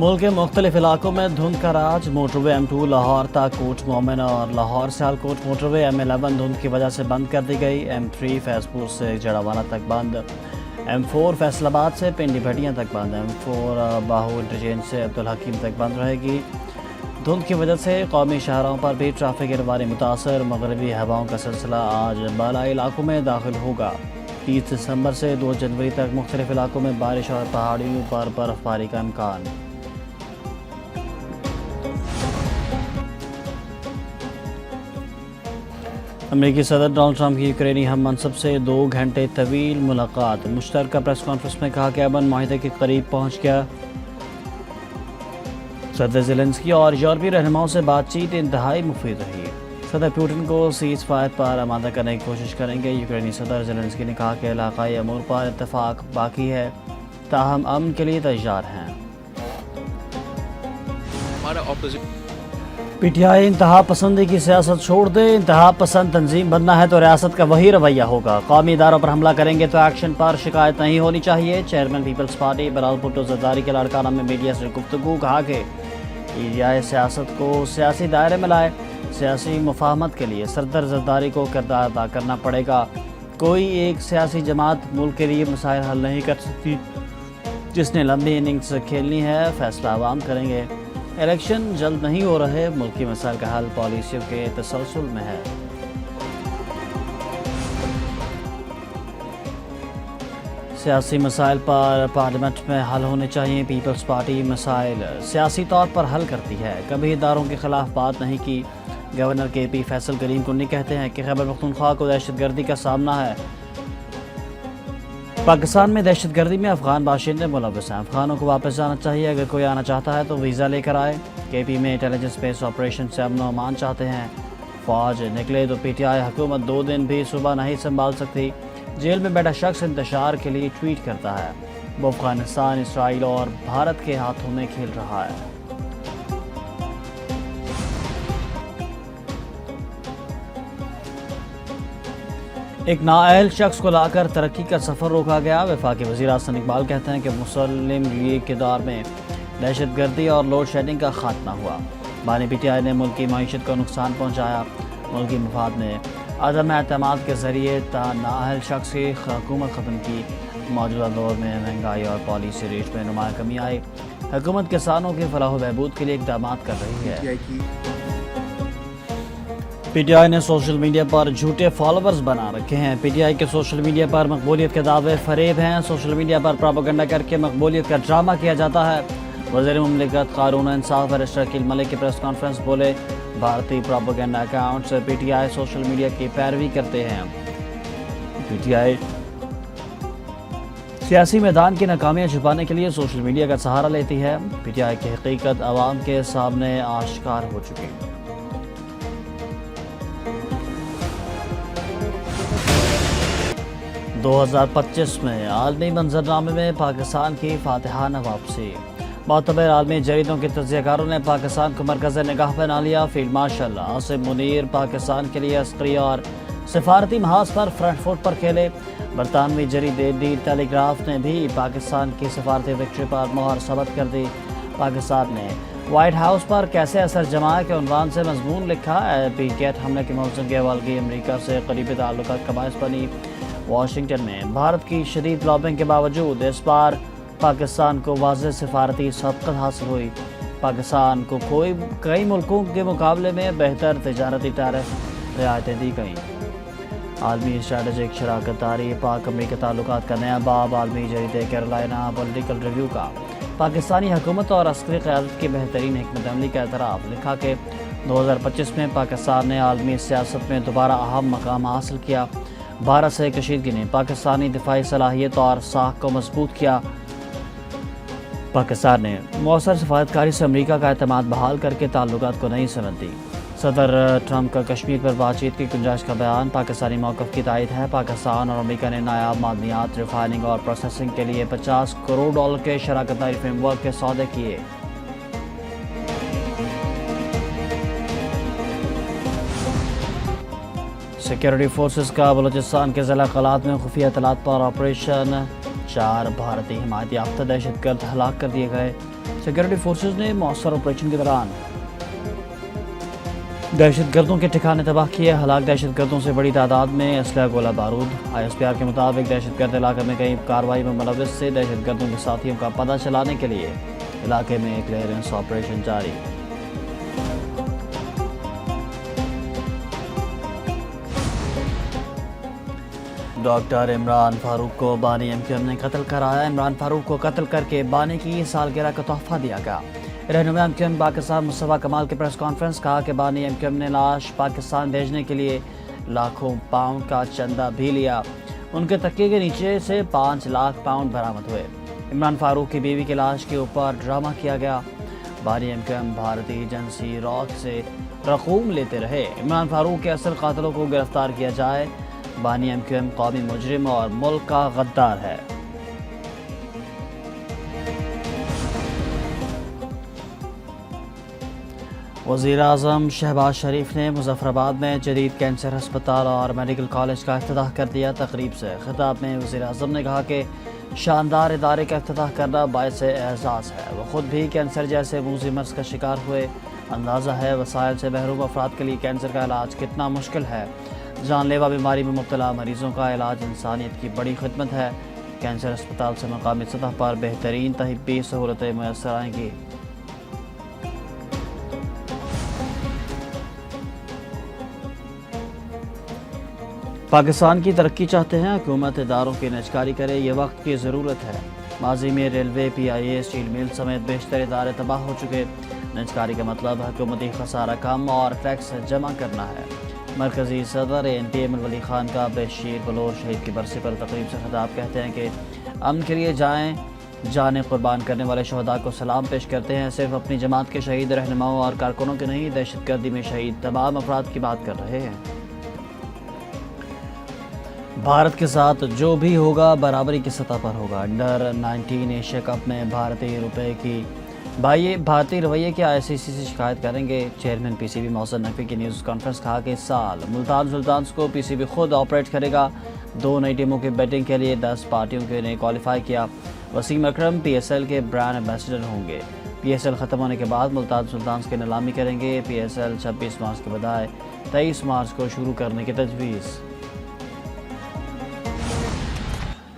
ملک کے مختلف علاقوں میں دھند کا راج. موٹر وے M2 لاہور تا کوٹ مومن اور لاہور سیالکوٹ موٹر وے M11 دھند کی وجہ سے بند کر دی گئی. M3 فیض پور سے جڑاوانا تک بند. M4 فیصل آباد سے پنڈی بھٹیاں تک بند. M4 باہو انٹرچینج سے عبدالحکیم تک بند رہے گی. دھند کی وجہ سے قومی شاہراہوں پر بھی ٹریفک کی روانی متاثر. مغربی ہواؤں کا سلسلہ آج بالائی علاقوں میں داخل ہوگا. 30 دسمبر سے 2 جنوری تک مختلف علاقوں میں بارش اور پہاڑیوں پر برف باری کا امکان. امریکی صدر ڈونلڈ ٹرمپ کی یوکرینی ہم منصب سے 2 گھنٹے طویل ملاقات. مشترکہ پریس کانفرنس میں کہا کہ امن معاہدے کے قریب پہنچ گیا. صدر زیلنسکی اور یورپی رہنماؤں سے بات چیت انتہائی مفید رہی. صدر پوٹن کو سیز فائر پر آمادہ کرنے کی کوشش کریں گے. یوکرینی صدر زیلنسکی نے کہا کہ علاقائی امور پر اتفاق باقی ہے تاہم امن کے لیے تیار ہیں. پی ٹی آئی انتہا پسندی کی سیاست چھوڑ دے. انتہا پسند تنظیم بننا ہے تو ریاست کا وہی رویہ ہوگا. قومی اداروں پر حملہ کریں گے تو ایکشن پر شکایت نہیں ہونی چاہیے. چیئرمین پیپلز پارٹی بلال بھٹو زرداری کے لاڑکانہ میں میڈیا سے گفتگو. کہا کہ ایریا سیاست کو سیاسی دائرے میں لائے. سیاسی مفاہمت کے لیے سردر زرداری کو کردار ادا کرنا پڑے گا. کوئی ایک سیاسی جماعت ملک کے لیے مسائل حل نہیں کر سکتی. جس نے لمبی اننگز کھیلنی ہے فیصلہ عوام کریں گے. الیکشن جلد نہیں ہو رہے. ملکی مسائل کا حل پالیسیوں کے تسلسل میں ہے. سیاسی مسائل پر پارلیمنٹ میں حل ہونے چاہیے. پیپلز پارٹی مسائل سیاسی طور پر حل کرتی ہے. کبھی اداروں کے خلاف بات نہیں کی. گورنر کے پی فیصل کریم کنی کہتے ہیں کہ خیبر پختونخوا کو دہشت گردی کا سامنا ہے. پاکستان میں دہشت گردی میں افغان باشندے ملوث ہیں. افغانوں کو واپس جانا چاہیے. اگر کوئی آنا چاہتا ہے تو ویزا لے کر آئے. کے پی میں انٹیلیجنس بیس آپریشن سے امن و امان چاہتے ہیں. فوج نکلے تو پی ٹی آئی حکومت 2 دن بھی صبح نہیں سنبھال سکتی. جیل میں بیٹھا شخص انتشار کے لیے ٹویٹ کرتا ہے. وہ افغانستان اسرائیل اور بھارت کے ہاتھوں میں کھیل رہا ہے. ایک نااہل شخص کو لا کر ترقی کا سفر روکا گیا. وفاقی وزیر احسن اقبال کہتے ہیں کہ مسلم لیگ کے دور میں دہشت گردی اور لوڈ شیڈنگ کا خاتمہ ہوا. بانی پی ٹی آئی نے ملکی معیشت کو نقصان پہنچایا. ملکی مفاد میں عدم اعتماد کے ذریعے نااہل شخص کی حکومت ختم کی. موجودہ دور میں مہنگائی اور پالیسی ریٹ میں نمایاں کمی آئی. حکومت کسانوں کی فلاح و بہبود کے لیے اقدامات کر رہی ہے. پی ٹی آئی نے سوشل میڈیا پر جھوٹے فالوورز بنا رکھے ہیں. پی ٹی آئی کے سوشل میڈیا پر مقبولیت کے دعوے فریب ہیں. سوشل میڈیا پر پروپیگنڈا کر کے مقبولیت کا ڈرامہ کیا جاتا ہے. وزیر مملکت قانون و انصاف بیرسٹر عقیل ملک کی پریس کانفرنس بولے بھارتی پروپیگنڈا اکاؤنٹ سے P T I social media کی پیروی کرتے ہیں. پی ٹی آئی سیاسی میدان کی ناکامیاں چھپانے کے لیے سوشل میڈیا کا سہارا لیتی ہے. پی ٹی آئی کی حقیقت عوام کے سامنے آشکار ہو چکی. 2025 میں عالمی منظرنامے میں پاکستان کی فاتحانہ واپسی. معتبر عالمی جریدوں کے تجزیہ کاروں نے پاکستان کو مرکز نگاہ بنا لیا. فیلڈ مارشل عاصم منیر پاکستان کے لیے عسکری اور سفارتی محاذ پر فرنٹ فٹ پر کھیلے. برطانوی جریدے ڈیلی ٹیلی گراف نے بھی پاکستان کی سفارتی وکٹری پر مہر ثبت کر دی. پاکستان نے وائٹ ہاؤس پر کیسے اثر جمایا کے عنوان سے مضمون لکھا. پی گیٹ حملے کے ملزم کی حوالگی امریکہ سے قریبی تعلقات کا باعث بنی. واشنگٹن میں بھارت کی شدید لابنگ کے باوجود اس بار پاکستان کو واضح سفارتی سبقت حاصل ہوئی. پاکستان کو کئی ملکوں کے مقابلے میں بہتر تجارتی ٹیرف رعایتیں دی گئیں. عالمی اسٹریٹجک شراکت داری پاک امریکی تعلقات کا نیا باب. عالمی جریدے کیرولائنا پولیٹیکل ریویو کا پاکستانی حکومت اور عسکری قیادت کی بہترین حکمت عملی کا اعتراف. لکھا کہ 2025 میں پاکستان نے عالمی سیاست میں دوبارہ اہم مقام حاصل کیا. بھارت سے کشیدگی نے پاکستانی دفاعی صلاحیت اور ساکھ کو مضبوط کیا. پاکستان نے مؤثر سفارتکاری سے امریکہ کا اعتماد بحال کر کے تعلقات کو نئی سمت دی. صدر ٹرمپ کا کشمیر پر بات چیت کی گنجائش کا بیان. پاکستانی موقف کی تائید ہے. پاکستان اور امریکہ نے نایاب معدنیات ریفائننگ اور پروسیسنگ کے لیے $50 کروڑ کے شراکت داری فریم ورک کے سودے کیے. سیکیورٹی فورسز کا بلوچستان کے ضلع قلات میں خفیہ اطلاعات پر آپریشن 4 بھارتی حمایت یافتہ دہشت گرد ہلاک کر دیے گئے۔ سیکورٹی فورسز نے مؤثر آپریشن کے دوران دہشت گردوں کے ٹھکانے تباہ کیے۔ ہلاک دہشت گردوں سے بڑی تعداد میں اسلحہ گولہ بارود۔ ISPR کے مطابق دہشت گرد علاقے میں کئی کارروائی میں ملوث سے دہشت گردوں کے ساتھیوں کا پتہ چلانے کے لیے علاقے میں کلیئرنس آپریشن جاری۔ ڈاکٹر عمران فاروق کو بانی MQM نے قتل کرایا۔ عمران فاروق کو قتل کر کے بانی کی سالگرہ کا تحفہ دیا گیا۔ رہنما MQM پاکستان مصطفیٰ کمال کی پریس کانفرنس کہا کہ بانی MQM نے لاش پاکستان بھیجنے کے لیے لاکھوں پاؤنڈ کا چندہ بھی لیا۔ ان کے تکیے کے نیچے سے 5 لاکھ پاؤنڈ برآمد ہوئے۔ عمران فاروق کی بیوی کی لاش کے اوپر ڈرامہ کیا گیا۔ بانی MQM بھارتی ایجنسی راک سے رقوم لیتے رہے۔ عمران فاروق کے اصل قاتلوں کو گرفتار کیا جائے۔ بانی MQM قومی مجرم اور ملک کا غدار ہے۔ وزیر اعظم شہباز شریف نے مظفر آباد میں جدید کینسر ہسپتال اور میڈیکل کالج کا افتتاح کر دیا۔ تقریب سے خطاب میں وزیر اعظم نے کہا کہ شاندار ادارے کا افتتاح کرنا باعث اعزاز ہے۔ وہ خود بھی کینسر جیسے موذی مرض کا شکار ہوئے۔ اندازہ ہے وسائل سے محروم افراد کے لیے کینسر کا علاج کتنا مشکل ہے۔ جان لیوا بیماری میں مبتلا مریضوں کا علاج انسانیت کی بڑی خدمت ہے۔ کینسر ہسپتال سے مقامی سطح پر بہترین طبی سہولتیں میسر آئیں گی۔ پاکستان کی ترقی چاہتے ہیں، حکومت اداروں کی نجکاری کرے، یہ وقت کی ضرورت ہے۔ ماضی میں ریلوے، PIA، اسٹیل مل سمیت بیشتر ادارے تباہ ہو چکے۔ نجکاری کا مطلب حکومتی خسارہ کم اور ٹیکس جمع کرنا ہے۔ مرکزی صدر ANP ایمن ولی خان کا بشیر بلوچ شہید کی برسی پر تقریب سے خطاب کہتے ہیں کہ امن کے لیے جانیں قربان کرنے والے شہداء کو سلام پیش کرتے ہیں۔ صرف اپنی جماعت کے شہید رہنماؤں اور کارکنوں کے نہیں، دہشت گردی میں شہید تمام افراد کی بات کر رہے ہیں۔ بھارت کے ساتھ جو بھی ہوگا برابری کی سطح پر ہوگا۔ انڈر 19 ایشیا کپ میں بھارتی رویے کی ICC سے شکایت کریں گے۔ چیئرمین PCB محسن نقوی کی نیوز کانفرنس کہا کہ اس سال ملتان سلطانز کو PCB خود آپریٹ کرے گا۔ 2 نئی ٹیموں کی بیٹنگ کے لیے 10 پارٹیوں نے کوالیفائی کیا۔ وسیم اکرم PSL کے برانڈ ایمبیسڈر ہوں گے۔ PSL ختم ہونے کے بعد ملتان سلطانز کی نیلامی کریں گے۔ PSL 26 مارچ کے بجائے 23 مارچ کو شروع کرنے کی تجویز۔